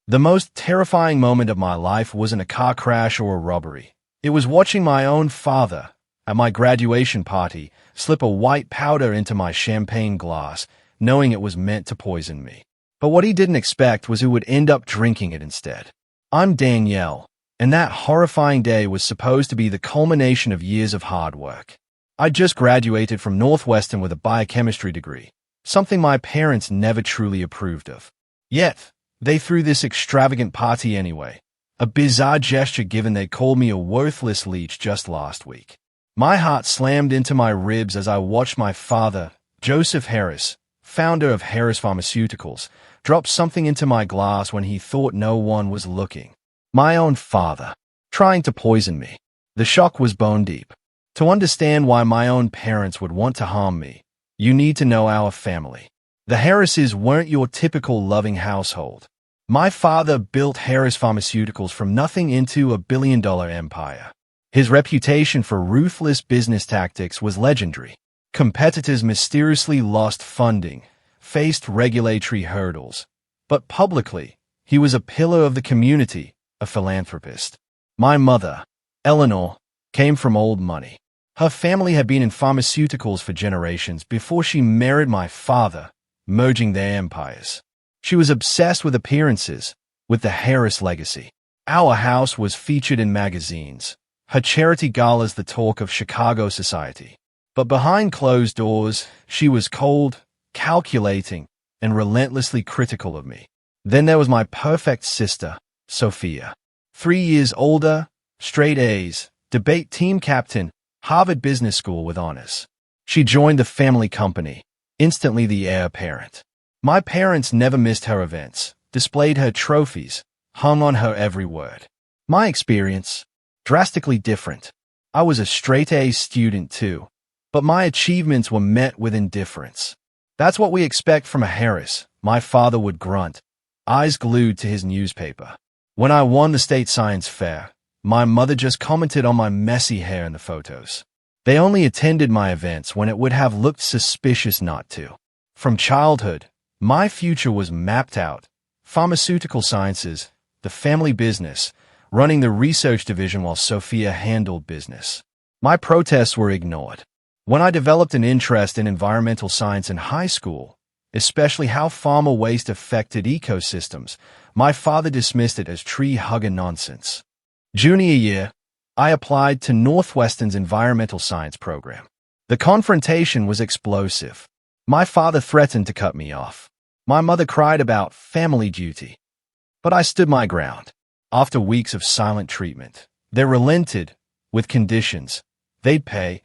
The most terrifying moment of my life wasn't a car crash or a robbery. It was watching my own father, at my graduation party, slip a white powder into my champagne glass, knowing it was meant to poison me. But what he didn't expect was who would end up drinking it instead. I'm Danielle, and that horrifying day was supposed to be the culmination of years of hard work. I just graduated from Northwestern with a biochemistry degree, something my parents never truly approved of. Yet, they threw this extravagant party anyway, a bizarre gesture given they called me a worthless leech just last week. My heart slammed into my ribs as I watched my father, Joseph Harris, founder of Harris Pharmaceuticals, drop something into my glass when he thought no one was looking. My own father, trying to poison me. The shock was bone deep. To understand why my own parents would want to harm me, you need to know our family. The Harrises weren't your typical loving household. My father built Harris Pharmaceuticals from nothing into a billion-dollar empire. His reputation for ruthless business tactics was legendary. Competitors mysteriously lost funding, faced regulatory hurdles. But publicly, he was a pillar of the community, a philanthropist. My mother, Eleanor, came from old money. Her family had been in pharmaceuticals for generations before she married my father, merging their empires. She was obsessed with appearances, with the Harris legacy. Our house was featured in magazines. Her charity galas the talk of Chicago society. But behind closed doors, she was cold, calculating, and relentlessly critical of me. Then there was my perfect sister, Sophia. 3 years older, straight A's, debate team captain, Harvard Business School with honors. She joined the family company, instantly the heir apparent. My parents never missed her events, displayed her trophies, hung on her every word. My experience, drastically different. I was a straight A student too, but my achievements were met with indifference. That's what we expect from a Harris, my father would grunt, eyes glued to his newspaper. When I won the state science fair, my mother just commented on my messy hair in the photos. They only attended my events when it would have looked suspicious not to. From childhood, my future was mapped out. Pharmaceutical sciences, the family business, running the research division while Sophia handled business. My protests were ignored. When I developed an interest in environmental science in high school, especially how pharma waste affected ecosystems, my father dismissed it as tree-hugger nonsense. Junior year, I applied to Northwestern's environmental science program. The confrontation was explosive. My father threatened to cut me off. My mother cried about family duty. But I stood my ground. After weeks of silent treatment, they relented, with conditions. They'd pay,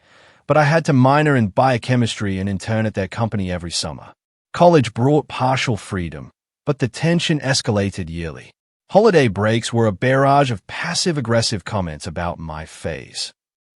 but I had to minor in biochemistry and intern at their company every summer. College brought partial freedom, but the tension escalated yearly. Holiday breaks were a barrage of passive-aggressive comments about my phase.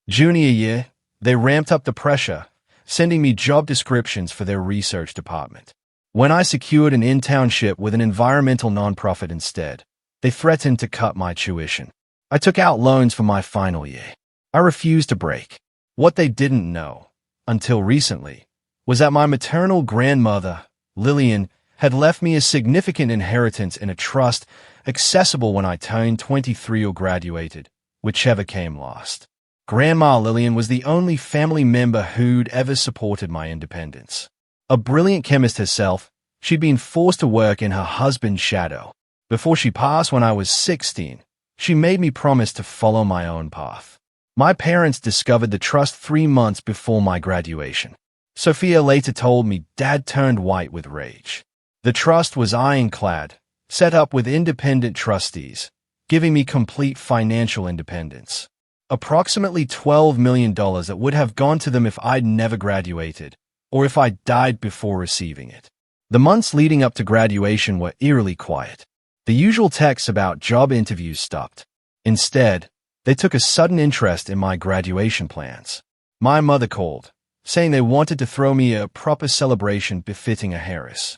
Junior year, they ramped up the pressure, sending me job descriptions for their research department. When I secured an internship with an environmental nonprofit instead, they threatened to cut my tuition. I took out loans for my final year. I refused to break. What they didn't know, until recently, was that my maternal grandmother, Lillian, had left me a significant inheritance in a trust accessible when I turned 23 or graduated, whichever came last. Grandma Lillian was the only family member who'd ever supported my independence. A brilliant chemist herself, she'd been forced to work in her husband's shadow. Before she passed when I was 16, she made me promise to follow my own path. My parents discovered the trust 3 months before my graduation. Sophia later told me Dad turned white with rage. The trust was ironclad, set up with independent trustees, giving me complete financial independence. Approximately $12 million that would have gone to them if I'd never graduated, or if I died before receiving it. The months leading up to graduation were eerily quiet. The usual texts about job interviews stopped. Instead, they took a sudden interest in my graduation plans. My mother called, saying they wanted to throw me a proper celebration befitting a Harris.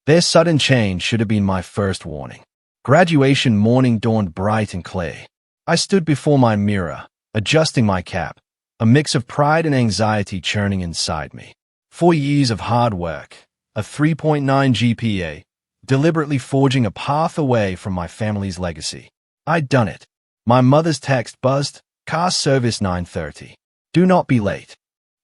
Their sudden change should have been my first warning. Graduation morning dawned bright and clear. I stood before my mirror, adjusting my cap, a mix of pride and anxiety churning inside me. 4 years of hard work, a 3.9 GPA, deliberately forging a path away from my family's legacy. I'd done it. My mother's text buzzed, "Car service 9:30. Do not be late."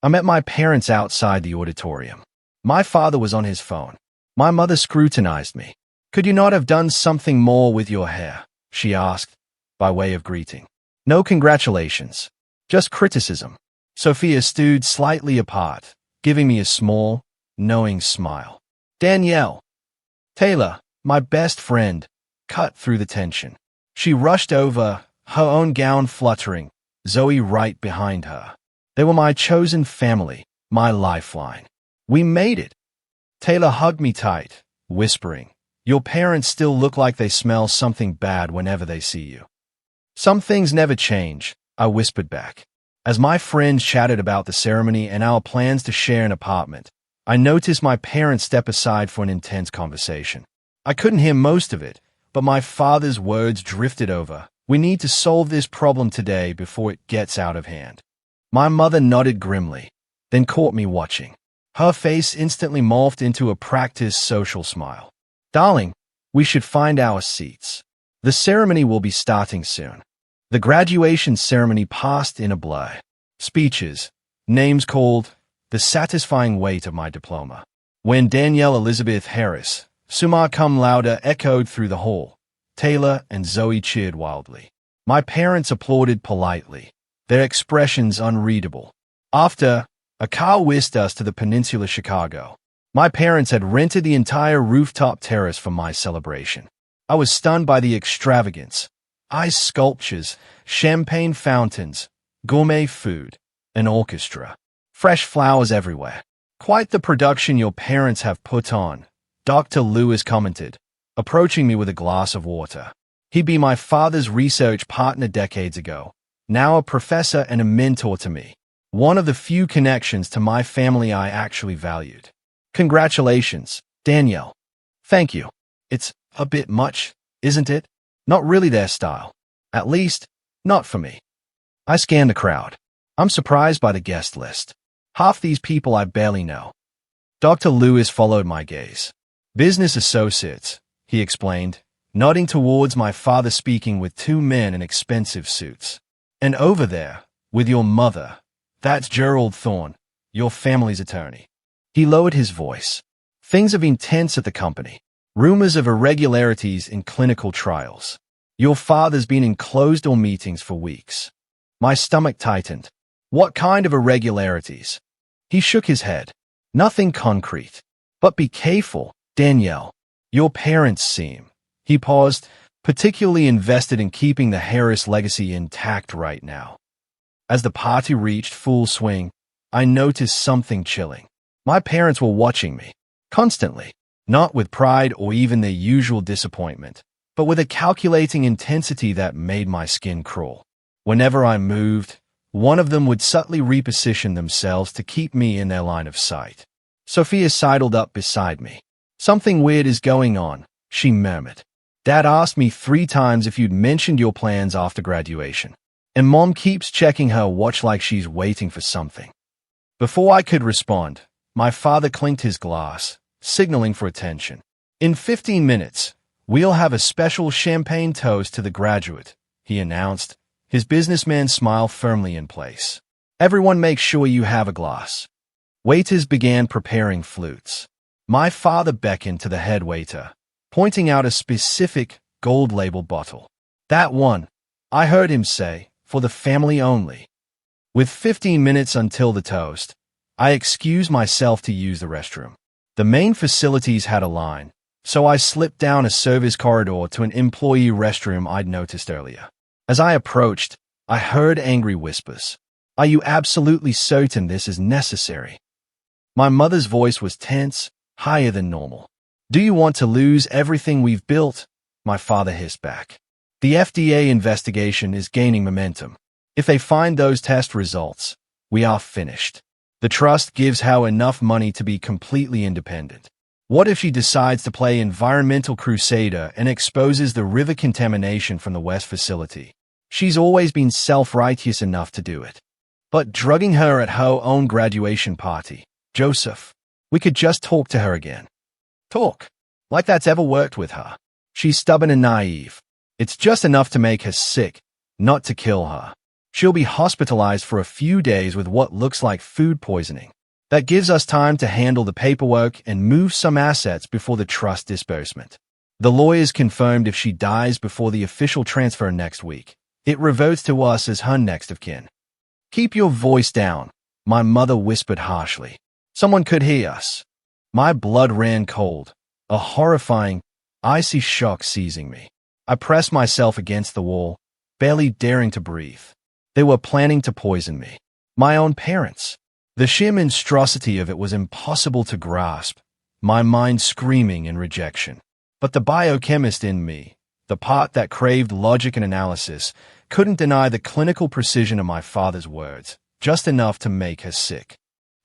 I met my parents outside the auditorium. My father was on his phone. My mother scrutinized me. "Could you not have done something more with your hair?" she asked, by way of greeting. "No congratulations. Just criticism." Sophia stood slightly apart, giving me a small, knowing smile. Danielle, Taylor, my best friend, cut through the tension. She rushed over, her own gown fluttering, Zoe right behind her. They were my chosen family, my lifeline. We made it. Taylor hugged me tight, whispering, "Your parents still look like they smell something bad whenever they see you." "Some things never change," I whispered back. As my friends chatted about the ceremony and our plans to share an apartment, I noticed my parents step aside for an intense conversation. I couldn't hear most of it, but my father's words drifted over. "We need to solve this problem today before it gets out of hand." My mother nodded grimly, then caught me watching. Her face instantly morphed into a practiced social smile. "Darling, we should find our seats. The ceremony will be starting soon." The graduation ceremony passed in a blur. Speeches, names called, the satisfying weight of my diploma. When Danielle Elizabeth Harris, summa cum laude, echoed through the hall, Taylor and Zoe cheered wildly. My parents applauded politely, their expressions unreadable. After, a car whisked us to the Peninsula Chicago. My parents had rented the entire rooftop terrace for my celebration. I was stunned by the extravagance. Ice sculptures, champagne fountains, gourmet food, an orchestra. Fresh flowers everywhere. "Quite the production your parents have put on," Dr. Lewis commented, approaching me with a glass of water. He'd be my father's research partner decades ago, now a professor and a mentor to me. One of the few connections to my family I actually valued. "Congratulations, Danielle." "Thank you. It's a bit much, isn't it?" Not really their style. At least, not for me. I scanned the crowd. I'm surprised by the guest list. Half these people I barely know. Dr. Lewis followed my gaze. "Business associates," he explained, nodding towards my father speaking with two men in expensive suits. "And over there, with your mother, that's Gerald Thorne, your family's attorney." He lowered his voice. "Things have been tense at the company. Rumors of irregularities in clinical trials. Your father's been in closed-door meetings for weeks." My stomach tightened. "What kind of irregularities?" He shook his head. "Nothing concrete. But be careful, Danielle. Your parents seem," he paused, "particularly invested in keeping the Harris legacy intact right now." As the party reached full swing, I noticed something chilling. My parents were watching me, constantly. Not with pride or even their usual disappointment, but with a calculating intensity that made my skin crawl. Whenever I moved, one of them would subtly reposition themselves to keep me in their line of sight. Sophia sidled up beside me. "Something weird is going on," she murmured. "Dad asked me 3 times if you'd mentioned your plans after graduation. And Mom keeps checking her watch like she's waiting for something." Before I could respond, my father clinked his glass, signaling for attention. "In 15 minutes, we'll have a special champagne toast to the graduate," he announced, his businessman smile firmly in place. "Everyone make sure you have a glass." Waiters began preparing flutes. My father beckoned to the head waiter, pointing out a specific gold-labeled bottle. "That one," I heard him say, "for the family only." With 15 minutes until the toast, I excused myself to use the restroom. The main facilities had a line, so I slipped down a service corridor to an employee restroom I'd noticed earlier. As I approached, I heard angry whispers. "Are you absolutely certain this is necessary?" My mother's voice was tense, higher than normal. "Do you want to lose everything we've built?" my father hissed back. "The FDA investigation is gaining momentum. If they find those test results, we are finished. The trust gives Howe enough money to be completely independent. What if she decides to play environmental crusader and exposes the river contamination from the West facility? She's always been self-righteous enough to do it. But drugging her at her own graduation party, Joseph, we could just talk to her again." "Talk?" Like that's ever worked with her. She's stubborn and naive. It's just enough to make her sick, not to kill her. She'll be hospitalized for a few days with what looks like food poisoning. That gives us time to handle the paperwork and move some assets before the trust disbursement. The lawyers confirmed if she dies before the official transfer next week, it reverts to us as her next of kin. Keep your voice down, my mother whispered harshly. Someone could hear us. My blood ran cold, a horrifying, icy shock seizing me. I pressed myself against the wall, barely daring to breathe. They were planning to poison me. My own parents. The sheer monstrosity of it was impossible to grasp, my mind screaming in rejection. But the biochemist in me, the part that craved logic and analysis, couldn't deny the clinical precision of my father's words, just enough to make her sick.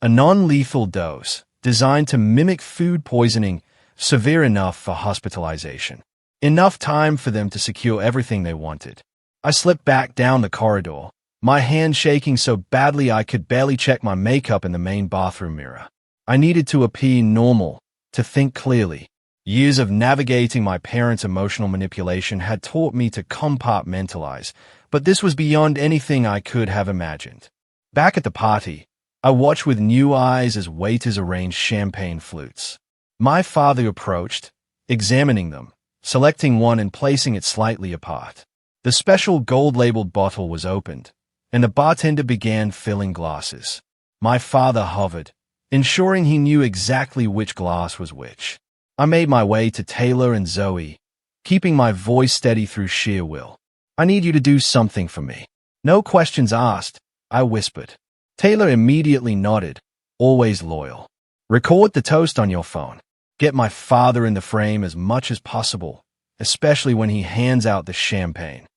A non-lethal dose, designed to mimic food poisoning, severe enough for hospitalization. Enough time for them to secure everything they wanted. I slipped back down the corridor, my hand shaking so badly I could barely check my makeup in the main bathroom mirror. I needed to appear normal, to think clearly. Years of navigating my parents' emotional manipulation had taught me to compartmentalize, but this was beyond anything I could have imagined. Back at the party, I watched with new eyes as waiters arranged champagne flutes. My father approached, examining them, selecting one and placing it slightly apart. The special gold-labeled bottle was opened, and the bartender began filling glasses. My father hovered, ensuring he knew exactly which glass was which. I made my way to Taylor and Zoe, keeping my voice steady through sheer will. I need you to do something for me. No questions asked, I whispered. Taylor immediately nodded, always loyal. Record the toast on your phone. Get my father in the frame as much as possible, especially when he hands out the champagne.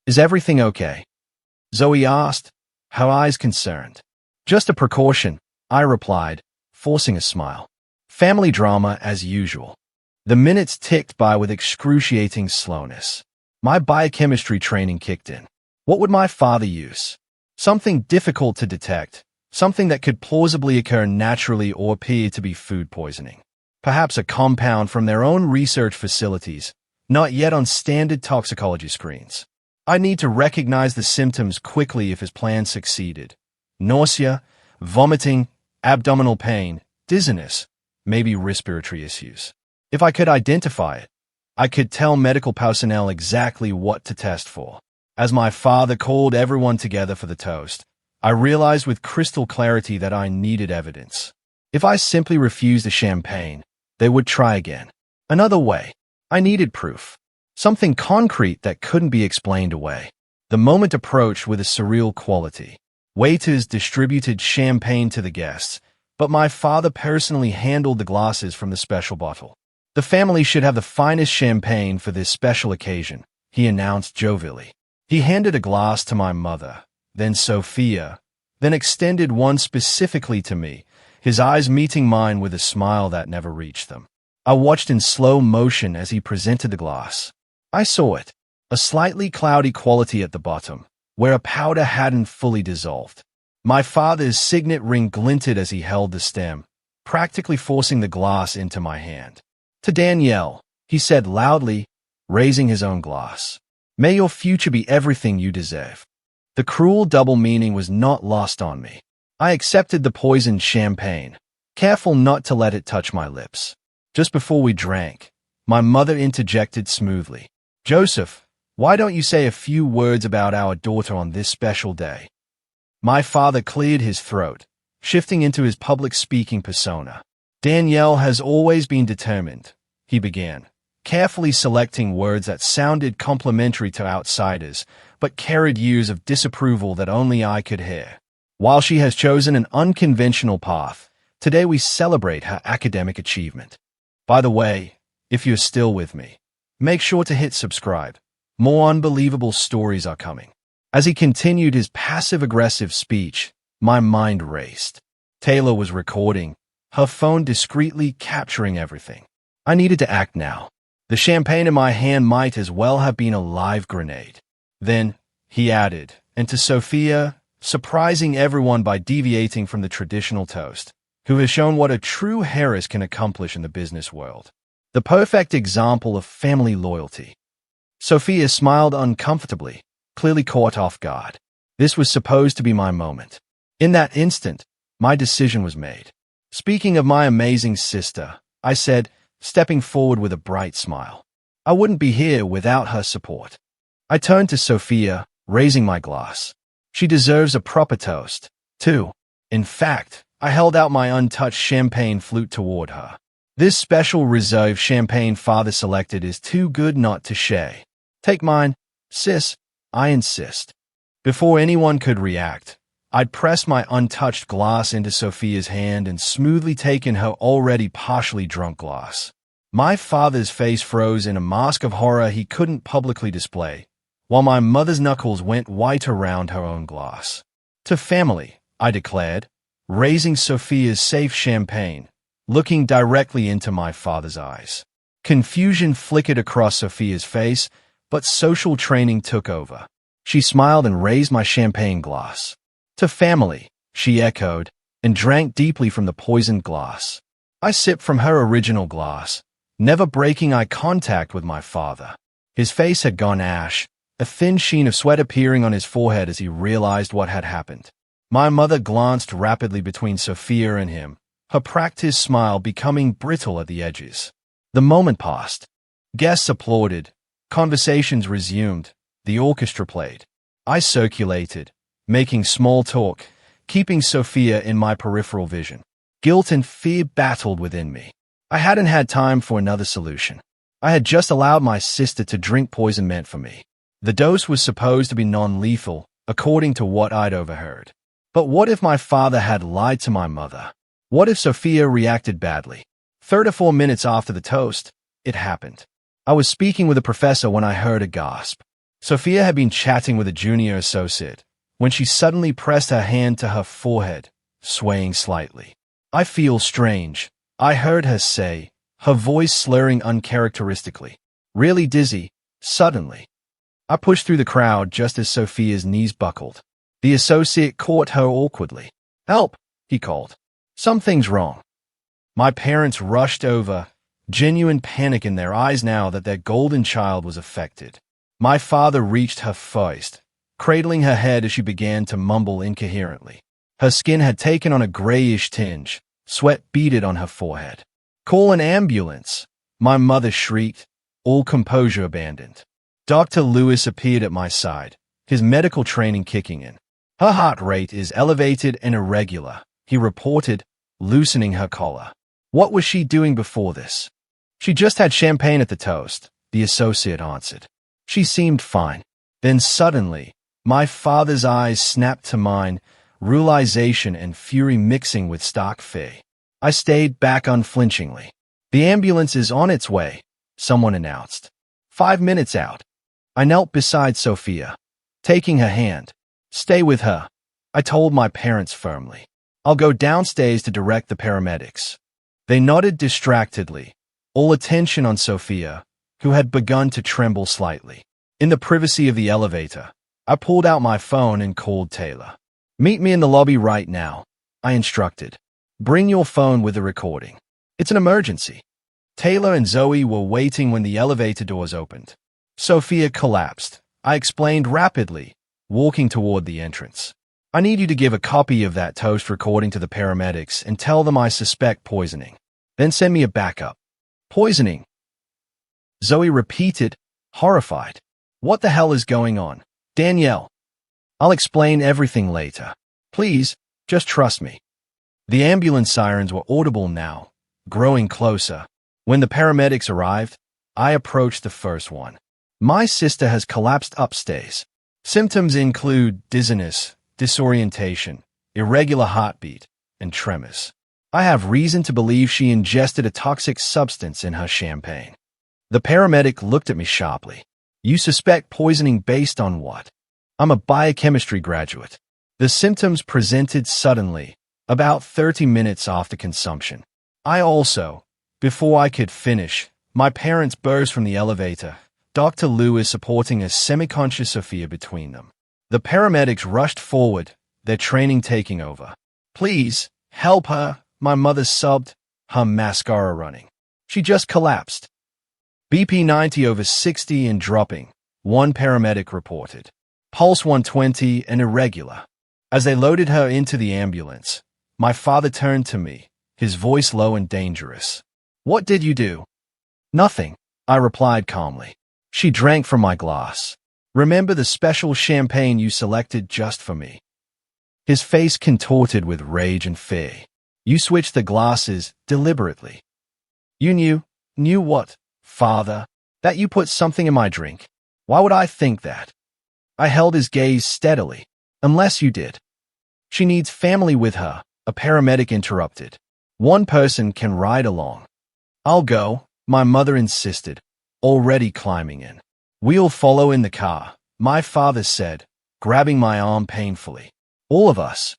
Is everything okay? Zoe asked, her eyes concerned. Just a precaution, I replied, forcing a smile. Family drama as usual. The minutes ticked by with excruciating slowness. My biochemistry training kicked in. What would my father use? Something difficult to detect, something that could plausibly occur naturally or appear to be food poisoning. Perhaps a compound from their own research facilities, not yet on standard toxicology screens. I need to recognize the symptoms quickly if his plan succeeded. Nausea, vomiting, abdominal pain, dizziness, maybe respiratory issues. If I could identify it, I could tell medical personnel exactly what to test for. As my father called everyone together for the toast, I realized with crystal clarity that I needed evidence. If I simply refused the champagne, they would try again. Another way. I needed proof. Something concrete that couldn't be explained away. The moment approached with a surreal quality. Waiters distributed champagne to the guests, but my father personally handled the glasses from the special bottle. The family should have the finest champagne for this special occasion, he announced jovially. He handed a glass to my mother, then Sophia, then extended one specifically to me, his eyes meeting mine with a smile that never reached them. I watched in slow motion as he presented the glass. I saw it, a slightly cloudy quality at the bottom, where a powder hadn't fully dissolved. My father's signet ring glinted as he held the stem, practically forcing the glass into my hand. To Danielle, he said loudly, raising his own glass. May your future be everything you deserve. The cruel double meaning was not lost on me. I accepted the poisoned champagne, careful not to let it touch my lips. Just before we drank, my mother interjected smoothly. Joseph, why don't you say a few words about our daughter on this special day? My father cleared his throat, shifting into his public speaking persona. Danielle has always been determined, he began, carefully selecting words that sounded complimentary to outsiders, but carried years of disapproval that only I could hear. While she has chosen an unconventional path, today we celebrate her academic achievement. By the way, if you're still with me, make sure to hit subscribe. More unbelievable stories are coming. As he continued his passive-aggressive speech, my mind raced. Taylor was recording, her phone discreetly capturing everything. I needed to act now. The champagne in my hand might as well have been a live grenade. Then, he added, and to Sophia, surprising everyone by deviating from the traditional toast, who has shown what a true heiress can accomplish in the business world. The perfect example of family loyalty. Sophia smiled uncomfortably, clearly caught off guard. This was supposed to be my moment. In that instant, my decision was made. Speaking of my amazing sister, I said, stepping forward with a bright smile. I wouldn't be here without her support. I turned to Sophia, raising my glass. She deserves a proper toast, too. In fact, I held out my untouched champagne flute toward her. This special reserve champagne father selected is too good not to share. Take mine, sis, I insist. Before anyone could react, I'd pressed my untouched glass into Sophia's hand and smoothly taken her already partially drunk glass. My father's face froze in a mask of horror he couldn't publicly display, while my mother's knuckles went white around her own glass. To family, I declared, raising Sophia's safe champagne, looking directly into my father's eyes. Confusion flickered across Sophia's face, but social training took over. She smiled and raised my champagne glass. To family, she echoed, and drank deeply from the poisoned glass. I sipped from her original glass, never breaking eye contact with my father. His face had gone ash, a thin sheen of sweat appearing on his forehead as he realized what had happened. My mother glanced rapidly between Sophia and him, her practiced smile becoming brittle at the edges. The moment passed. Guests applauded. Conversations resumed. The orchestra played. I circulated, making small talk, keeping Sophia in my peripheral vision. Guilt and fear battled within me. I hadn't had time for another solution. I had just allowed my sister to drink poison meant for me. The dose was supposed to be non-lethal, according to what I'd overheard. But what if my father had lied to my mother? What if Sophia reacted badly? 3 or 4 minutes after the toast, it happened. I was speaking with a professor when I heard a gasp. Sophia had been chatting with a junior associate, when she suddenly pressed her hand to her forehead, swaying slightly. I feel strange, I heard her say, her voice slurring uncharacteristically. Really dizzy, suddenly. I pushed through the crowd just as Sophia's knees buckled. The associate caught her awkwardly. "Help!" he called. "Something's wrong." My parents rushed over, genuine panic in their eyes now that their golden child was affected. My father reached her first, cradling her head as she began to mumble incoherently. Her skin had taken on a grayish tinge, sweat beaded on her forehead. "Call an ambulance!" my mother shrieked, all composure abandoned. Dr. Lewis appeared at my side, his medical training kicking in. "Her heart rate is elevated and irregular," he reported, loosening her collar. What was she doing before this? "She just had champagne at the toast," the associate answered. "She seemed fine." Then suddenly, my father's eyes snapped to mine, realization and fury mixing with stark fear. I stayed back unflinchingly. "The ambulance is on its way," someone announced. 5 minutes out. I knelt beside Sophia, taking her hand. "Stay with her," I told my parents firmly. "I'll go downstairs to direct the paramedics." They nodded distractedly, all attention on Sophia, who had begun to tremble slightly. In the privacy of the elevator, I pulled out my phone and called Taylor. "Meet me in the lobby right now," I instructed. "Bring your phone with the recording. It's an emergency." Taylor and Zoe were waiting when the elevator doors opened. Sophia collapsed. I explained rapidly, walking toward the entrance. "I need you to give a copy of that toast recording to the paramedics and tell them I suspect poisoning. Then send me a backup." "Poisoning?" Zoe repeated, horrified. "What the hell is going on, Danielle?" "I'll explain everything later. Please, just trust me." The ambulance sirens were audible now, growing closer. When the paramedics arrived, I approached the first one. "My sister has collapsed upstairs. Symptoms include dizziness, disorientation, irregular heartbeat, and tremors. I have reason to believe she ingested a toxic substance in her champagne." The paramedic looked at me sharply. "You suspect poisoning based on what?" "I'm a biochemistry graduate." The symptoms presented suddenly, about 30 minutes after consumption. I also, before I could finish, my parents burst from the elevator, Dr. Lewis supporting a semi-conscious Sophia between them. The paramedics rushed forward, their training taking over. "Please, help her," my mother sobbed, her mascara running. She just collapsed. BP 90 over 60 and dropping, one paramedic reported. Pulse 120 and irregular. As they loaded her into the ambulance, my father turned to me, his voice low and dangerous. "What did you do?" "Nothing," I replied calmly. "She drank from my glass. Remember the special champagne you selected just for me?" His face contorted with rage and fear. "You switched the glasses deliberately. You knew what, father? That you put something in my drink? Why would I think that?" I held his gaze steadily. "Unless you did." "She needs family with her," a paramedic interrupted. "One person can ride along." "I'll go," my mother insisted, already climbing in. "We'll follow in the car," my father said, grabbing my arm painfully. All of us.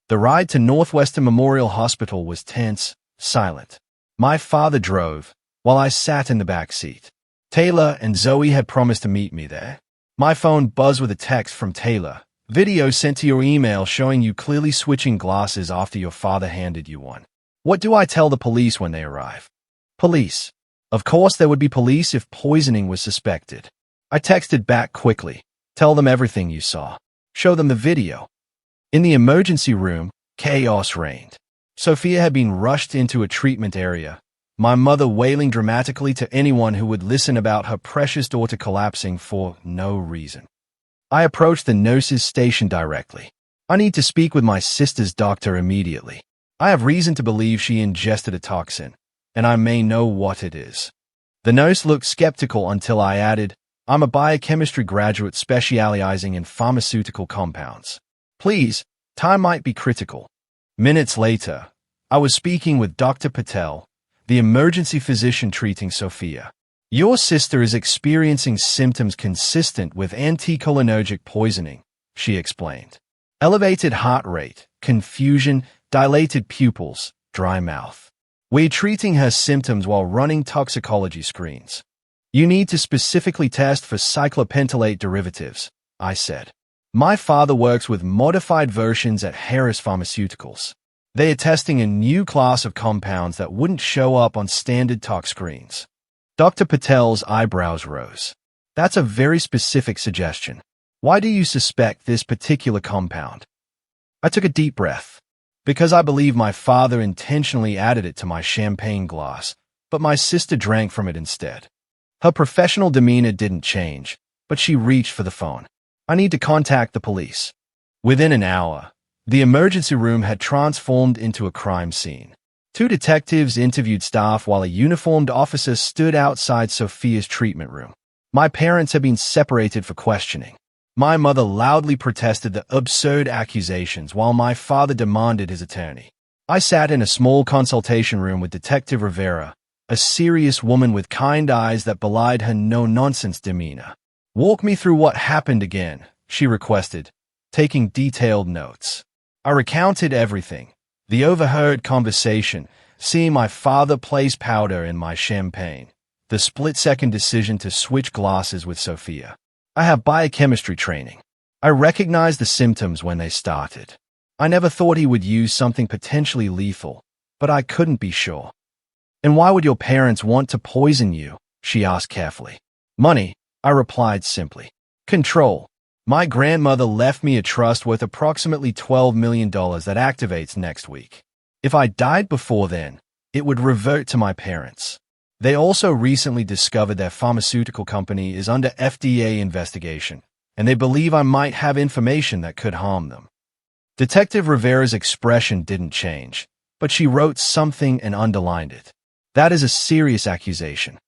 The ride to Northwestern Memorial Hospital was tense, silent. My father drove, while I sat in the back seat. Taylor and Zoe had promised to meet me there. My phone buzzed with a text from Taylor. "Video sent to your email showing you clearly switching glasses after your father handed you one. What do I tell the police when they arrive?" "Police. Of course there would be police if poisoning was suspected." I texted back quickly. "Tell them everything you saw. Show them the video." In the emergency room, chaos reigned. Sophia had been rushed into a treatment area, my mother wailing dramatically to anyone who would listen about her precious daughter collapsing for no reason. I approached the nurse's station directly. "I need to speak with my sister's doctor immediately. I have reason to believe she ingested a toxin, and I may know what it is." The nurse looked skeptical until I added, "I'm a biochemistry graduate specializing in pharmaceutical compounds. Please, time might be critical." Minutes later, I was speaking with Dr. Patel, the emergency physician treating Sophia. "Your sister is experiencing symptoms consistent with anticholinergic poisoning," she explained. "Elevated heart rate, confusion, dilated pupils, dry mouth. We're treating her symptoms while running toxicology screens. You need to specifically test for cyclopentolate derivatives," I said. "My father works with modified versions at Harris Pharmaceuticals. They are testing a new class of compounds that wouldn't show up on standard tox screens." Dr. Patel's eyebrows rose. "That's a very specific suggestion. Why do you suspect this particular compound?" I took a deep breath. "Because I believe my father intentionally added it to my champagne glass, but my sister drank from it instead." Her professional demeanor didn't change, but she reached for the phone. "I need to contact the police." Within an hour, the emergency room had transformed into a crime scene. 2 detectives interviewed staff while a uniformed officer stood outside Sophia's treatment room. My parents had been separated for questioning. My mother loudly protested the absurd accusations while my father demanded his attorney. I sat in a small consultation room with Detective Rivera, a serious woman with kind eyes that belied her no-nonsense demeanor. "Walk me through what happened again," she requested, taking detailed notes. I recounted everything. The overheard conversation, seeing my father place powder in my champagne, the split-second decision to switch glasses with Sophia. I have biochemistry training. I recognized the symptoms when they started. I never thought he would use something potentially lethal, but I couldn't be sure. "And why would your parents want to poison you?" she asked carefully. "Money," I replied simply. "Control. My grandmother left me a trust worth approximately $12 million that activates next week. If I died before then, it would revert to my parents. They also recently discovered their pharmaceutical company is under FDA investigation, and they believe I might have information that could harm them." Detective Rivera's expression didn't change, but she wrote something and underlined it. "That is a serious accusation."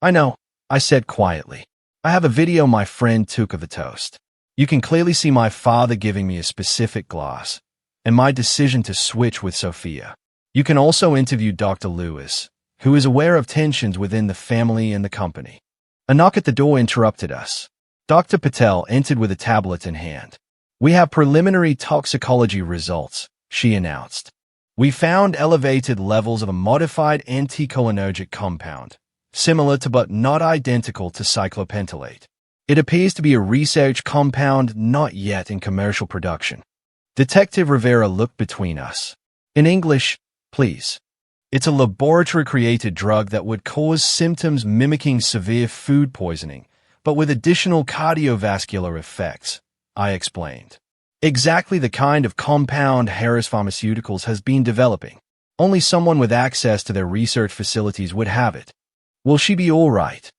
"I know," I said quietly. "I have a video my friend took of the toast. You can clearly see my father giving me a specific glass, and my decision to switch with Sophia. You can also interview Dr. Lewis, who is aware of tensions within the family and the company." A knock at the door interrupted us. Dr. Patel entered with a tablet in hand. "We have preliminary toxicology results," she announced. "We found elevated levels of a modified anticholinergic compound, similar to but not identical to cyclopentolate. It appears to be a research compound not yet in commercial production." Detective Rivera looked between us. "In English, please." It's a laboratory-created drug that would cause symptoms mimicking severe food poisoning, but with additional cardiovascular effects, I explained. Exactly the kind of compound Harris Pharmaceuticals has been developing. Only someone with access to their research facilities would have it. Will she be all right?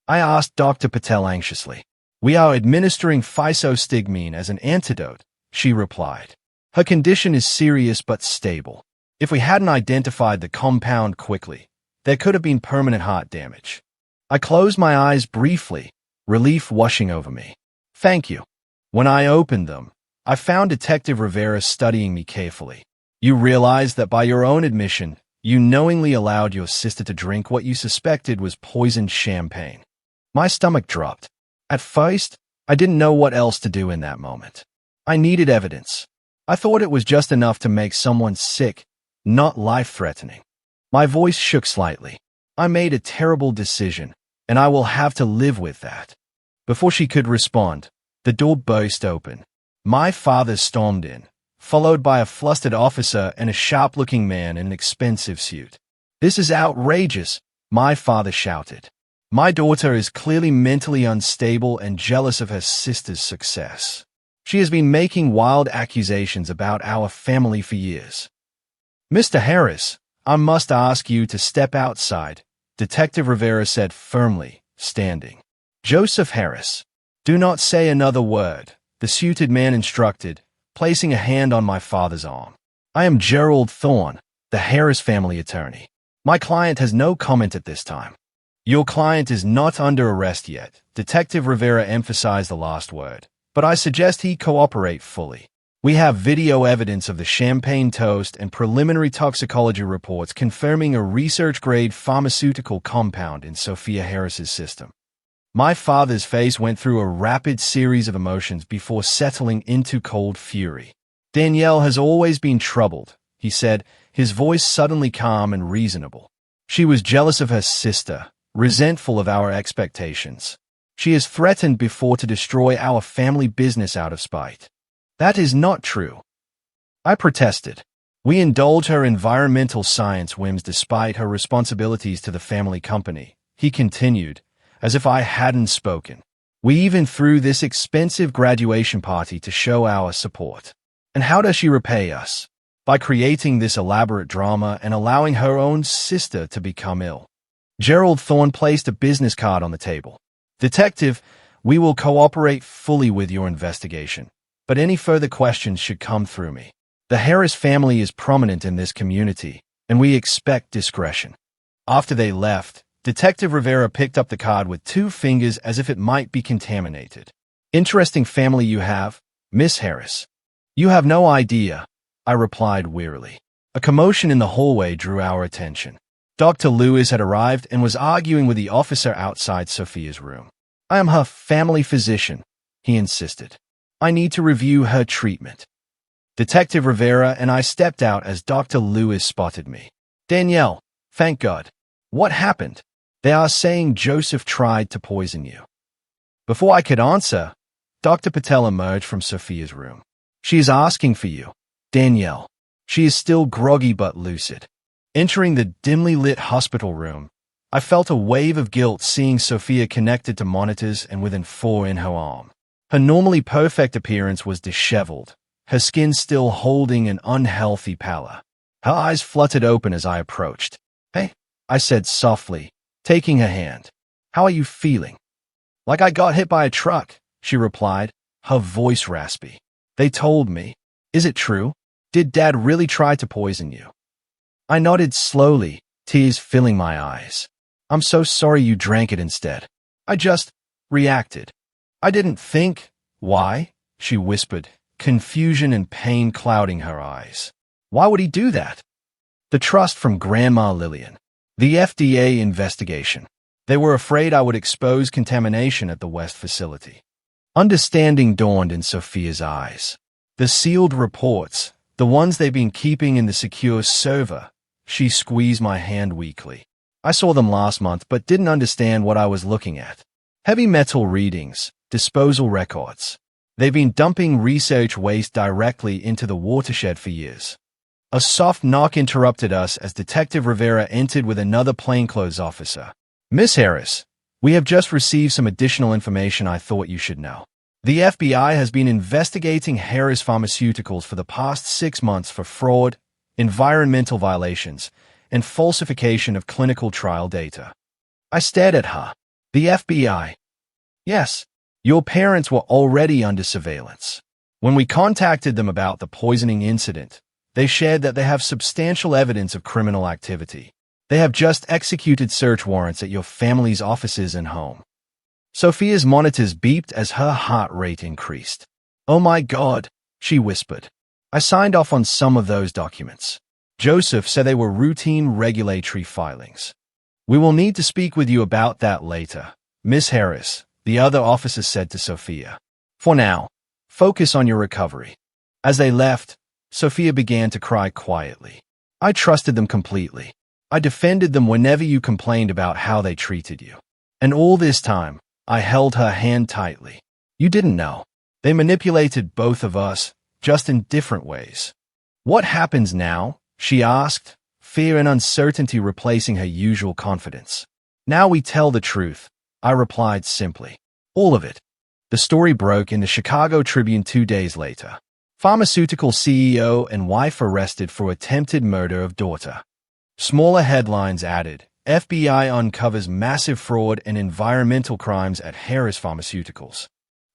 I asked Dr. Patel anxiously. We are administering physostigmine as an antidote, she replied. Her condition is serious but stable. If we hadn't identified the compound quickly, there could have been permanent heart damage. I closed my eyes briefly, relief washing over me. Thank you. When I opened them, I found Detective Rivera studying me carefully. You realize that by your own admission, you knowingly allowed your sister to drink what you suspected was poisoned champagne. My stomach dropped. At first, I didn't know what else to do in that moment. I needed evidence. I thought it was just enough to make someone sick, not life-threatening. My voice shook slightly. I made a terrible decision, and I will have to live with that. Before she could respond, the door burst open. My father stormed in, followed by a flustered officer and a sharp-looking man in an expensive suit. This is outrageous, my father shouted. My daughter is clearly mentally unstable and jealous of her sister's success. She has been making wild accusations about our family for years. Mr. Harris, I must ask you to step outside, Detective Rivera said firmly, standing. Joseph Harris. Do not say another word, the suited man instructed, placing a hand on my father's arm. I am Gerald Thorne, the Harris family attorney. My client has no comment at this time. Your client is not under arrest yet, Detective Rivera emphasized the last word, but I suggest he cooperate fully. We have video evidence of the champagne toast and preliminary toxicology reports confirming a research-grade pharmaceutical compound in Sophia Harris's system. My father's face went through a rapid series of emotions before settling into cold fury. Danielle has always been troubled, he said, his voice suddenly calm and reasonable. She was jealous of her sister, resentful of our expectations. She has threatened before to destroy our family business out of spite. That is not true. I protested. We indulge her environmental science whims despite her responsibilities to the family company, he continued, as if I hadn't spoken. We even threw this expensive graduation party to show our support. And how does she repay us? By creating this elaborate drama and allowing her own sister to become ill. Gerald Thorne placed a business card on the table. Detective, we will cooperate fully with your investigation, but any further questions should come through me. The Harris family is prominent in this community, and we expect discretion. After they left, Detective Rivera picked up the card with 2 fingers as if it might be contaminated. Interesting family you have, Miss Harris. You have no idea, I replied wearily. A commotion in the hallway drew our attention. Dr. Lewis had arrived and was arguing with the officer outside Sophia's room. I am her family physician, he insisted. I need to review her treatment. Detective Rivera and I stepped out as Dr. Lewis spotted me. Danielle, thank God. What happened? They are saying Joseph tried to poison you. Before I could answer, Dr. Patel emerged from Sophia's room. She is asking for you, Danielle. She is still groggy but lucid. Entering the dimly lit hospital room, I felt a wave of guilt seeing Sophia connected to monitors and with an 4 in her arm. Her normally perfect appearance was disheveled, her skin still holding an unhealthy pallor. Her eyes fluttered open as I approached. Hey, I said softly, taking her hand. How are you feeling? Like I got hit by a truck, she replied, her voice raspy. They told me. Is it true? Did Dad really try to poison you? I nodded slowly, tears filling my eyes. I'm so sorry you drank it instead. I just reacted. I didn't think. Why? She whispered, confusion and pain clouding her eyes. Why would he do that? The trust from Grandma Lillian. The FDA investigation. They were afraid I would expose contamination at the West facility. Understanding dawned in Sophia's eyes. The sealed reports, the ones they've been keeping in the secure server. She squeezed my hand weakly. I saw them last month but didn't understand what I was looking at. Heavy metal readings, disposal records. They've been dumping research waste directly into the watershed for years. A soft knock interrupted us as Detective Rivera entered with another plainclothes officer. Miss Harris, we have just received some additional information I thought you should know. The FBI has been investigating Harris Pharmaceuticals for the past 6 months for fraud, environmental violations, and falsification of clinical trial data. I stared at her. The FBI? Yes, your parents were already under surveillance. When we contacted them about the poisoning incident, they shared that they have substantial evidence of criminal activity. They have just executed search warrants at your family's offices and home. Sophia's monitors beeped as her heart rate increased. Oh my God, she whispered. I signed off on some of those documents. Joseph said they were routine regulatory filings. We will need to speak with you about that later, Miss Harris, the other officer said to Sophia. For now, focus on your recovery. As they left, Sophia began to cry quietly. I trusted them completely. I defended them whenever you complained about how they treated you. And all this time, I held her hand tightly. You didn't know. They manipulated both of us, just in different ways. What happens now? She asked, fear and uncertainty replacing her usual confidence. Now we tell the truth, I replied simply. All of it. The story broke in the Chicago Tribune 2 days later. Pharmaceutical CEO and wife arrested for attempted murder of daughter. Smaller headlines added, FBI uncovers massive fraud and environmental crimes at Harris Pharmaceuticals.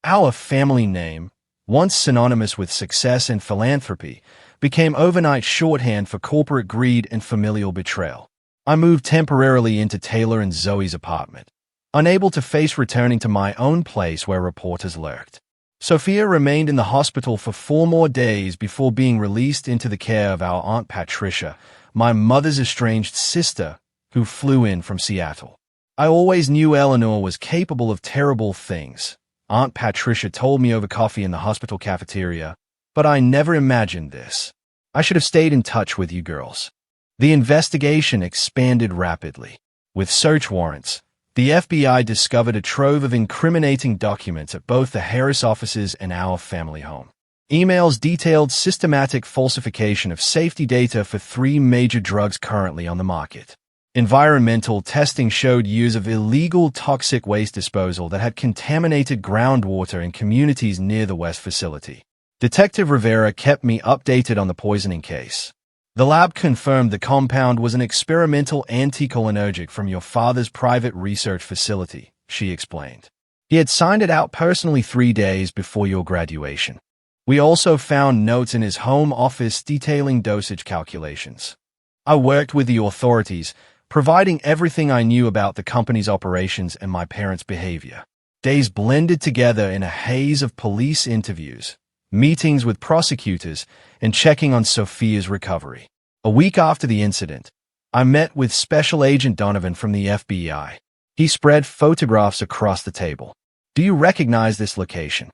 Our family name, once synonymous with success and philanthropy, became overnight shorthand for corporate greed and familial betrayal. I moved temporarily into Taylor and Zoe's apartment, unable to face returning to my own place where reporters lurked. Sophia remained in the hospital for 4 more days before being released into the care of our Aunt Patricia, my mother's estranged sister, who flew in from Seattle. I always knew Eleanor was capable of terrible things, Aunt Patricia told me over coffee in the hospital cafeteria, but I never imagined this. I should have stayed in touch with you girls. The investigation expanded rapidly. With search warrants, the FBI discovered a trove of incriminating documents at both the Harris offices and our family home. Emails detailed systematic falsification of safety data for 3 major drugs currently on the market. Environmental testing showed years of illegal toxic waste disposal that had contaminated groundwater in communities near the West facility. Detective Rivera kept me updated on the poisoning case. The lab confirmed the compound was an experimental anticholinergic from your father's private research facility, she explained. He had signed it out personally 3 days before your graduation. We also found notes in his home office detailing dosage calculations. I worked with the authorities, providing everything I knew about the company's operations and my parents' behavior. Days blended together in a haze of police interviews, meetings with prosecutors, and checking on Sophia's recovery. A week after the incident, I met with Special Agent Donovan from the FBI. He spread photographs across the table. Do you recognize this location?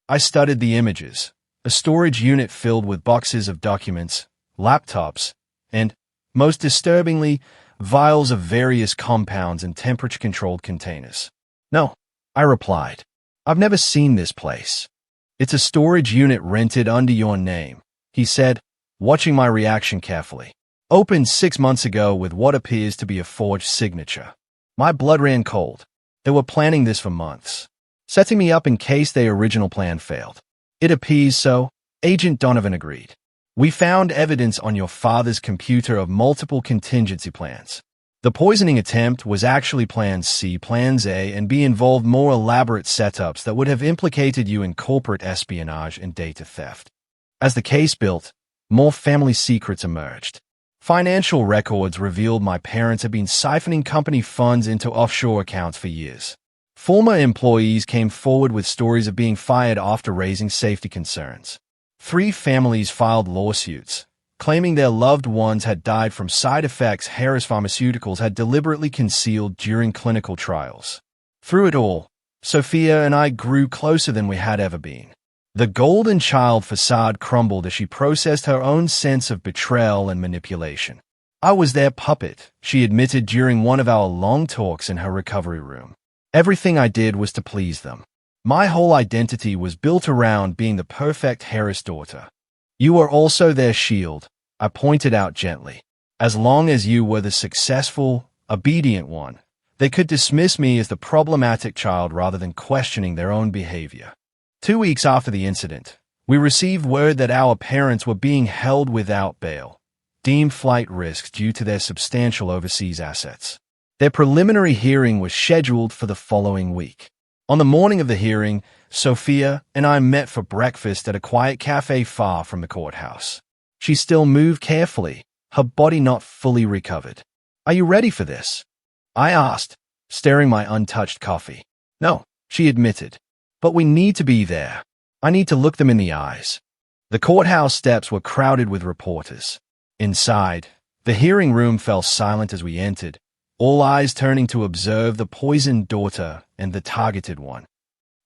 I studied the images, a storage unit filled with boxes of documents, laptops, and, most disturbingly, vials of various compounds in temperature-controlled containers. No, I replied. I've never seen this place. It's a storage unit rented under your name, he said, watching my reaction carefully. Opened 6 months ago with what appears to be a forged signature. My blood ran cold. They were planning this for months, setting me up in case their original plan failed. It appears so, Agent Donovan agreed. We found evidence on your father's computer of multiple contingency plans. The poisoning attempt was actually Plans C, Plans A, and B involved more elaborate setups that would have implicated you in corporate espionage and data theft. As the case built, more family secrets emerged. Financial records revealed my parents had been siphoning company funds into offshore accounts for years. Former employees came forward with stories of being fired after raising safety concerns. 3 families filed lawsuits, claiming their loved ones had died from side effects Harris Pharmaceuticals had deliberately concealed during clinical trials. Through it all, Sophia and I grew closer than we had ever been. The golden child facade crumbled as she processed her own sense of betrayal and manipulation. I was their puppet, she admitted during one of our long talks in her recovery room. Everything I did was to please them. My whole identity was built around being the perfect Harris daughter. You were also their shield, I pointed out gently. As long as you were the successful, obedient one, they could dismiss me as the problematic child rather than questioning their own behavior. 2 weeks after the incident, we received word that our parents were being held without bail, deemed flight risks due to their substantial overseas assets. Their preliminary hearing was scheduled for the following week. On the morning of the hearing, Sophia and I met for breakfast at a quiet cafe far from the courthouse. She still moved carefully, her body not fully recovered. "Are you ready for this?" I asked, stirring my untouched coffee. "No," she admitted. "But we need to be there. I need to look them in the eyes." The courthouse steps were crowded with reporters. Inside, the hearing room fell silent as we entered, all eyes turning to observe the poisoned daughter and the targeted one.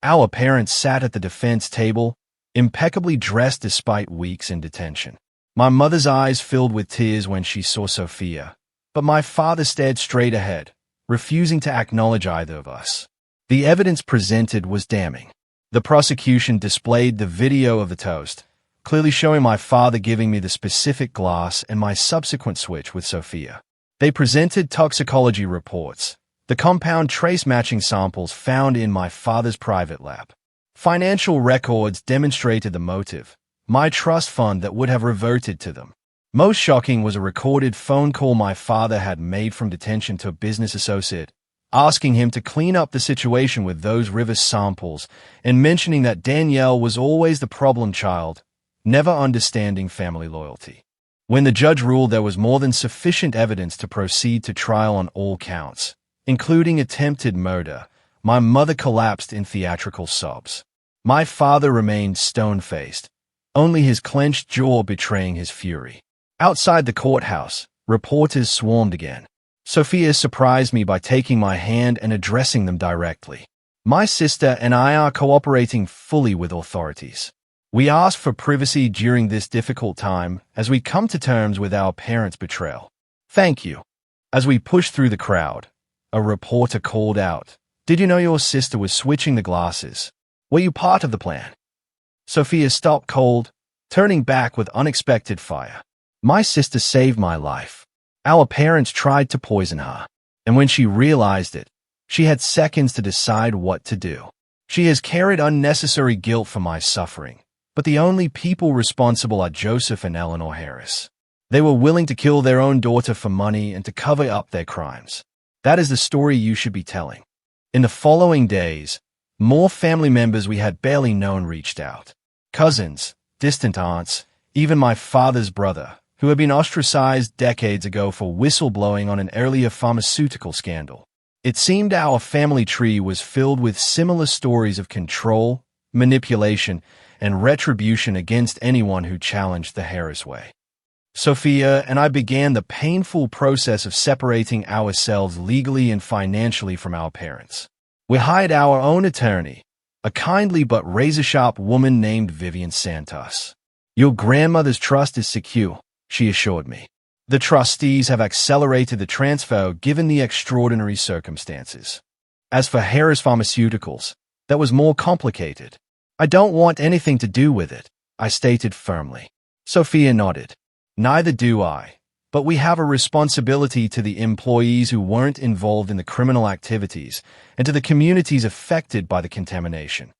Our parents sat at the defense table, impeccably dressed despite weeks in detention. My mother's eyes filled with tears when she saw Sophia, but my father stared straight ahead, refusing to acknowledge either of us. The evidence presented was damning. The prosecution displayed the video of the toast, clearly showing my father giving me the specific glass and my subsequent switch with Sophia. They presented toxicology reports, the compound trace matching samples found in my father's private lab. Financial records demonstrated the motive, my trust fund that would have reverted to them. Most shocking was a recorded phone call my father had made from detention to a business associate, asking him to clean up the situation with those river samples and mentioning that Danielle was always the problem child, never understanding family loyalty. When the judge ruled there was more than sufficient evidence to proceed to trial on all counts, including attempted murder, my mother collapsed in theatrical sobs. My father remained stone-faced, only his clenched jaw betraying his fury. Outside the courthouse, reporters swarmed again. Sophia surprised me by taking my hand and addressing them directly. "My sister and I are cooperating fully with authorities. We ask for privacy during this difficult time as we come to terms with our parents' betrayal. Thank you." As we pushed through the crowd, a reporter called out, "Did you know your sister was switching the glasses? Were you part of the plan?" Sophia stopped cold, turning back with unexpected fire. "My sister saved my life. Our parents tried to poison her, and when she realized it, she had seconds to decide what to do. She has carried unnecessary guilt for my suffering, but the only people responsible are Joseph and Eleanor Harris. They were willing to kill their own daughter for money and to cover up their crimes. That is the story you should be telling." In the following days, more family members we had barely known reached out. Cousins, distant aunts, even my father's brother, who had been ostracized decades ago for whistleblowing on an earlier pharmaceutical scandal. It seemed our family tree was filled with similar stories of control, manipulation, and retribution against anyone who challenged the Harris way. Sophia and I began the painful process of separating ourselves legally and financially from our parents. We hired our own attorney, a kindly but razor-sharp woman named Vivian Santos. "Your grandmother's trust is secure," she assured me. "The trustees have accelerated the transfer given the extraordinary circumstances. As for Harris Pharmaceuticals, that was more complicated. I don't want anything to do with it," I stated firmly. Sophia nodded. "Neither do I, but we have a responsibility to the employees who weren't involved in the criminal activities and to the communities affected by the contamination.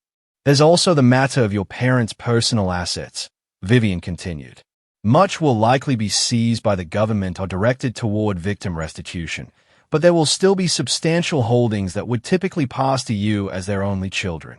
There's also the matter of your parents' personal assets," Vivian continued. "Much will likely be seized by the government or directed toward victim restitution, but there will still be substantial holdings that would typically pass to you as their only children."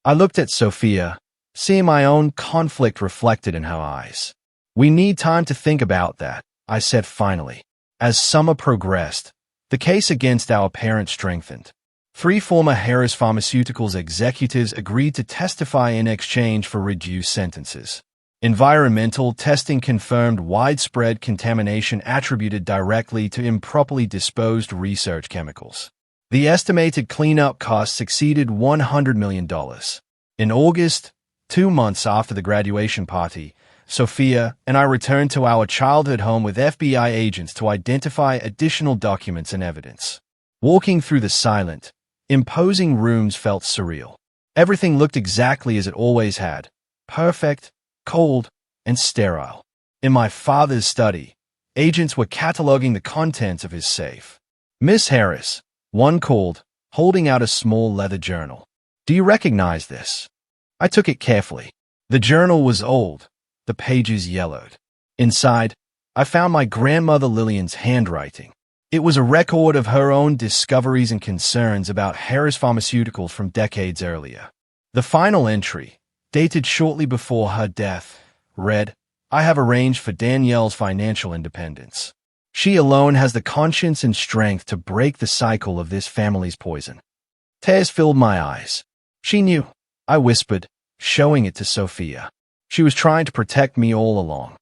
I looked at Sophia, seeing my own conflict reflected in her eyes. "We need time to think about that," I said finally. As summer progressed, the case against our parents strengthened. 3 former Harris Pharmaceuticals executives agreed to testify in exchange for reduced sentences. Environmental testing confirmed widespread contamination attributed directly to improperly disposed research chemicals. The estimated cleanup costs exceeded $100 million. In August, 2 months after the graduation party, Sophia and I returned to our childhood home with FBI agents to identify additional documents and evidence. Walking through the silent, imposing rooms felt surreal. Everything looked exactly as it always had, perfect, cold, and sterile. In my father's study, agents were cataloging the contents of his safe. "Miss Harris," one called, holding out a small leather journal. "Do you recognize this?" I took it carefully. The journal was old, the pages yellowed. Inside, I found my grandmother Lillian's handwriting. It was a record of her own discoveries and concerns about Harris Pharmaceuticals from decades earlier. The final entry, dated shortly before her death, read, "I have arranged for Danielle's financial independence. She alone has the conscience and strength to break the cycle of this family's poison." Tears filled my eyes. "She knew," I whispered, showing it to Sophia. "She was trying to protect me all along."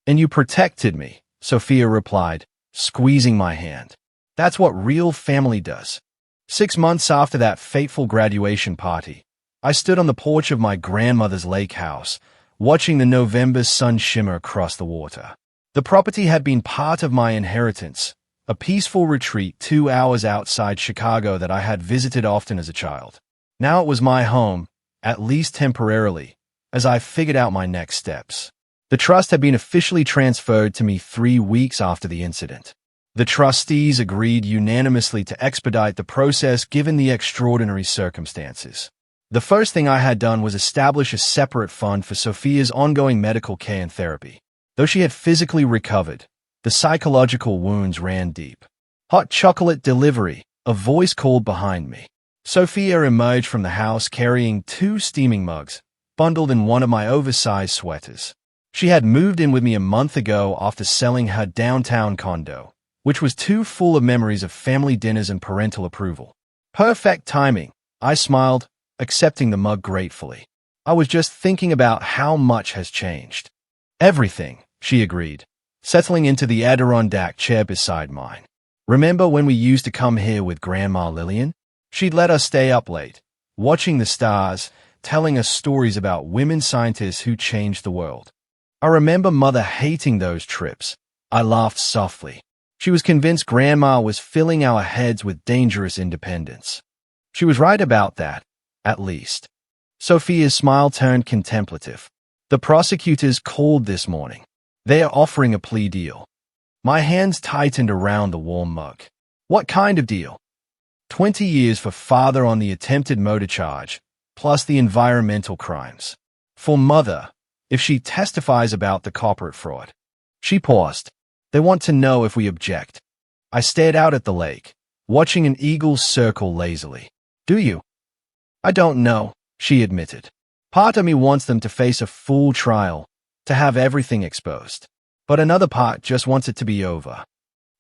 "And you protected me," Sophia replied, squeezing my hand. "That's what real family does." 6 months after that fateful graduation party, I stood on the porch of my grandmother's lake house, watching the November sun shimmer across the water. The property had been part of my inheritance, a peaceful retreat 2 hours outside Chicago that I had visited often as a child. Now it was my home, at least temporarily, as I figured out my next steps. The trust had been officially transferred to me 3 weeks after the incident. The trustees agreed unanimously to expedite the process given the extraordinary circumstances. The first thing I had done was establish a separate fund for Sophia's ongoing medical care and therapy. Though she had physically recovered, the psychological wounds ran deep. "Hot chocolate delivery," a voice called behind me. Sophia emerged from the house carrying 2 steaming mugs, bundled in one of my oversized sweaters. She had moved in with me a month ago after selling her downtown condo, which was too full of memories of family dinners and parental approval. "Perfect timing," I smiled, accepting the mug gratefully. "I was just thinking about how much has changed." "Everything," she agreed, settling into the Adirondack chair beside mine. "Remember when we used to come here with Grandma Lillian? She'd let us stay up late, watching the stars, telling us stories about women scientists who changed the world. I remember Mother hating those trips." I laughed softly. She was convinced Grandma was filling our heads with dangerous independence. She was right about that, at least. Sophia's smile turned contemplative. "The prosecutors called this morning. They are offering a plea deal." My hands tightened around the warm mug. "What kind of deal?" 20 years for father on the attempted murder charge, plus the environmental crimes. For Mother, if she testifies about the corporate fraud. She paused. "They want to know if we object." I stared out at the lake, watching an eagle circle lazily. "Do you?" "I don't know," she admitted. "Part of me wants them to face a full trial, to have everything exposed. But another part just wants it to be over."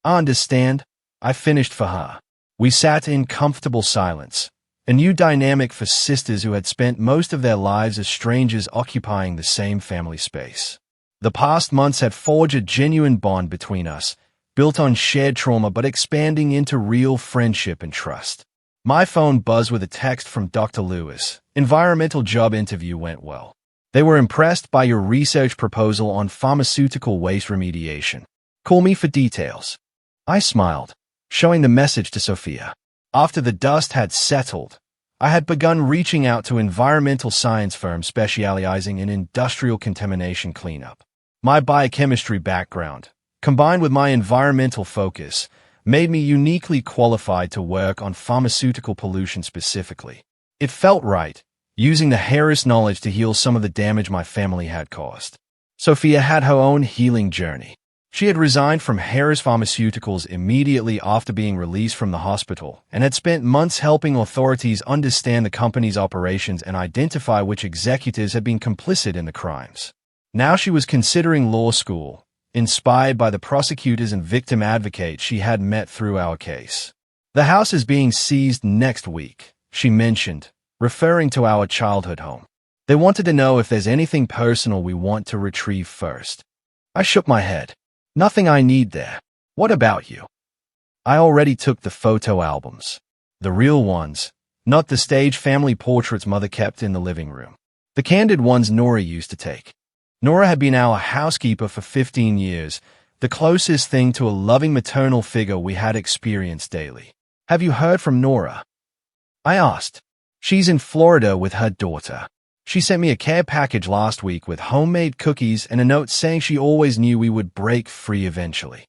"I understand," I finished for her. We sat in comfortable silence, a new dynamic for sisters who had spent most of their lives as strangers occupying the same family space. The past months had forged a genuine bond between us, built on shared trauma but expanding into real friendship and trust. My phone buzzed with a text from Dr. Lewis. "Environmental job interview went well. They were impressed by your research proposal on pharmaceutical waste remediation. Call me for details." I smiled, showing the message to Sophia. After the dust had settled, I had begun reaching out to environmental science firms specializing in industrial contamination cleanup. My biochemistry background, combined with my environmental focus, made me uniquely qualified to work on pharmaceutical pollution specifically. It felt right, using the Harris knowledge to heal some of the damage my family had caused. Sophia had her own healing journey. She had resigned from Harris Pharmaceuticals immediately after being released from the hospital and had spent months helping authorities understand the company's operations and identify which executives had been complicit in the crimes. Now she was considering law school, inspired by the prosecutors and victim advocates she had met through our case. "The house is being seized next week," she mentioned, referring to our childhood home. "They wanted to know if there's anything personal we want to retrieve first." I shook my head. "Nothing I need there. What about you?" I already took the photo albums. The real ones, not the stage family portraits Mother kept in the living room. The candid ones Nora used to take. Nora had been our housekeeper for 15 years, the closest thing to a loving maternal figure we had experienced daily. "Have you heard from Nora?" I asked. "She's in Florida with her daughter. She sent me a care package last week with homemade cookies and a note saying she always knew we would break free eventually.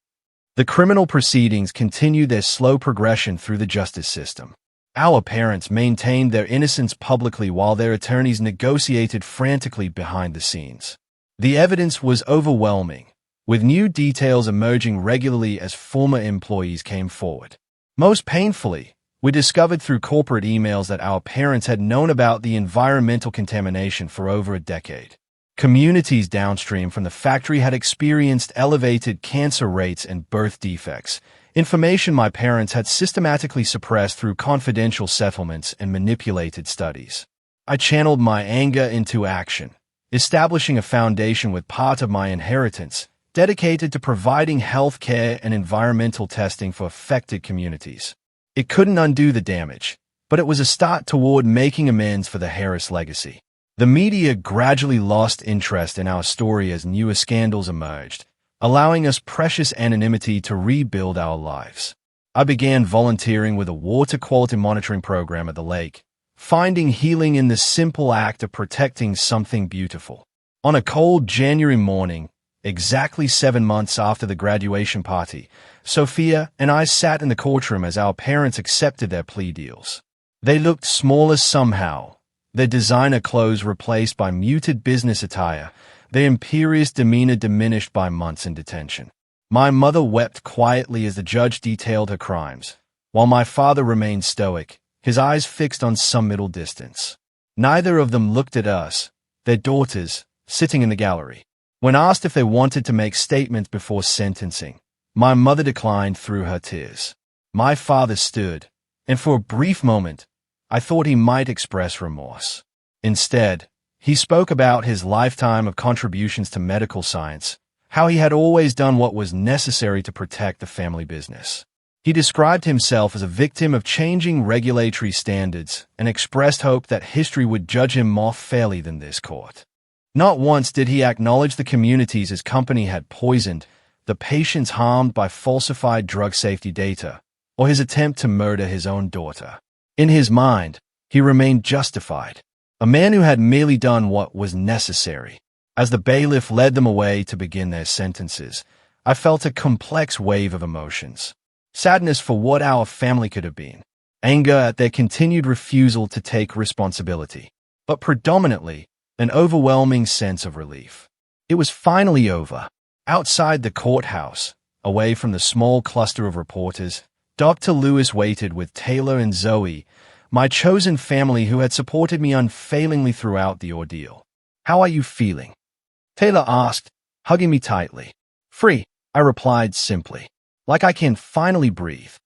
The criminal proceedings continued their slow progression through the justice system. Our parents maintained their innocence publicly while their attorneys negotiated frantically behind the scenes. The evidence was overwhelming, with new details emerging regularly as former employees came forward. Most painfully, we discovered through corporate emails that our parents had known about the environmental contamination for over a decade. Communities downstream from the factory had experienced elevated cancer rates and birth defects, information my parents had systematically suppressed through confidential settlements and manipulated studies. I channeled my anger into action, establishing a foundation with part of my inheritance dedicated to providing health care and environmental testing for affected communities. It couldn't undo the damage, but it was a start toward making amends for the Harris legacy. The media gradually lost interest in our story as newer scandals emerged, allowing us precious anonymity to rebuild our lives. I began volunteering with a water quality monitoring program at the lake, finding healing in the simple act of protecting something beautiful. On a cold January morning, exactly 7 months after the graduation party, Sophia and I sat in the courtroom as our parents accepted their plea deals. They looked smaller somehow, their designer clothes replaced by muted business attire, their imperious demeanor diminished by months in detention. My mother wept quietly as the judge detailed her crimes, while my father remained stoic, his eyes fixed on some middle distance. Neither of them looked at us, their daughters, sitting in the gallery. When asked if they wanted to make statements before sentencing, my mother declined through her tears. My father stood, and for a brief moment, I thought he might express remorse. Instead, he spoke about his lifetime of contributions to medical science, how he had always done what was necessary to protect the family business. He described himself as a victim of changing regulatory standards and expressed hope that history would judge him more fairly than this court. Not once did he acknowledge the communities his company had poisoned, the patients harmed by falsified drug safety data, or his attempt to murder his own daughter. In his mind, he remained justified, a man who had merely done what was necessary. As the bailiff led them away to begin their sentences, I felt a complex wave of emotions. Sadness for what our family could have been, anger at their continued refusal to take responsibility, but predominantly, an overwhelming sense of relief. It was finally over. Outside the courthouse, away from the small cluster of reporters, Dr. Lewis waited with Taylor and Zoe, my chosen family who had supported me unfailingly throughout the ordeal. "How are you feeling?" Taylor asked, hugging me tightly. "Free," I replied simply, like I can finally breathe.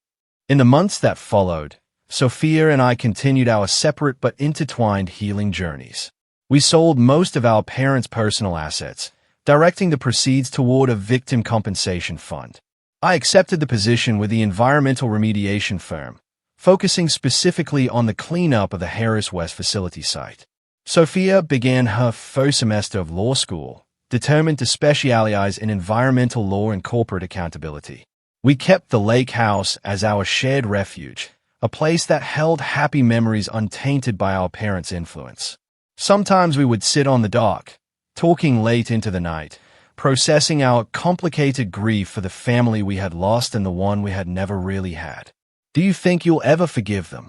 In the months that followed, Sophia and I continued our separate but intertwined healing journeys. We sold most of our parents' personal assets, directing the proceeds toward a victim compensation fund. I accepted the position with the environmental remediation firm, focusing specifically on the cleanup of the Harris West facility site. Sophia began her first semester of law school, determined to specialize in environmental law and corporate accountability. We kept the lake house as our shared refuge, a place that held happy memories untainted by our parents' influence. Sometimes we would sit on the dock, talking late into the night, processing our complicated grief for the family we had lost and the one we had never really had. "Do you think you'll ever forgive them?"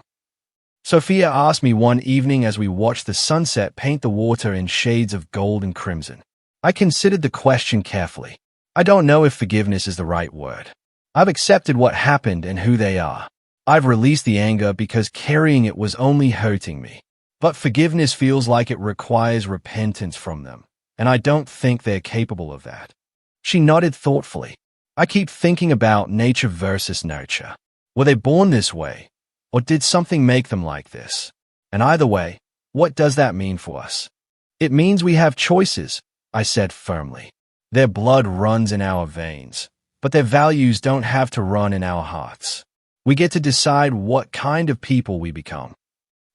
Sophia asked me one evening as we watched the sunset paint the water in shades of gold and crimson. I considered the question carefully. I don't know if forgiveness is the right word. I've accepted what happened and who they are. I've released the anger because carrying it was only hurting me. But forgiveness feels like it requires repentance from them, and I don't think they're capable of that. She nodded thoughtfully. I keep thinking about nature versus nurture. Were they born this way, or did something make them like this? And either way, what does that mean for us? It means we have choices, I said firmly. Their blood runs in our veins, but their values don't have to run in our hearts. We get to decide what kind of people we become.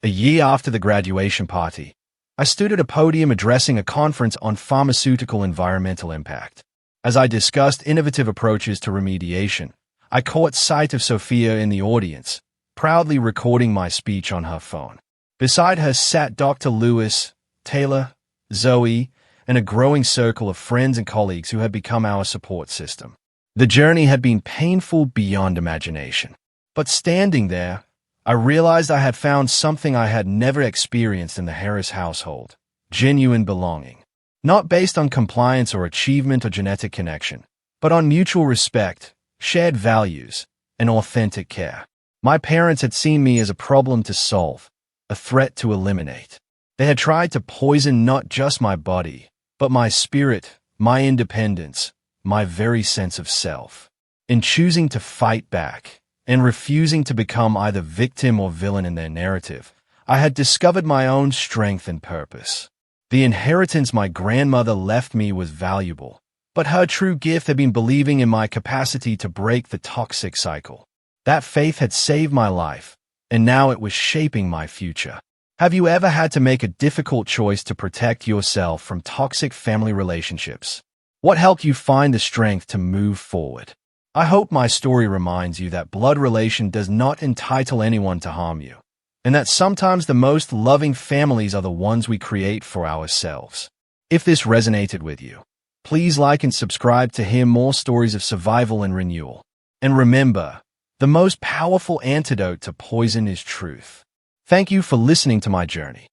A year after the graduation party, I stood at a podium addressing a conference on pharmaceutical environmental impact. As I discussed innovative approaches to remediation, I caught sight of Sophia in the audience, proudly recording my speech on her phone. Beside her sat Dr. Lewis, Taylor, Zoe, and a growing circle of friends and colleagues who had become our support system. The journey had been painful beyond imagination. But standing there, I realized I had found something I had never experienced in the Harris household: genuine belonging. Not based on compliance or achievement or genetic connection, but on mutual respect, shared values, and authentic care. My parents had seen me as a problem to solve, a threat to eliminate. They had tried to poison not just my body, but my spirit, my independence, my very sense of self. In choosing to fight back and refusing to become either victim or villain in their narrative, I had discovered my own strength and purpose. The inheritance my grandmother left me was valuable, but her true gift had been believing in my capacity to break the toxic cycle. That faith had saved my life, and now it was shaping my future. Have you ever had to make a difficult choice to protect yourself from toxic family relationships? What helped you find the strength to move forward? I hope my story reminds you that blood relation does not entitle anyone to harm you, and that sometimes the most loving families are the ones we create for ourselves. If this resonated with you, please like and subscribe to hear more stories of survival and renewal. And remember, the most powerful antidote to poison is truth. Thank you for listening to my journey.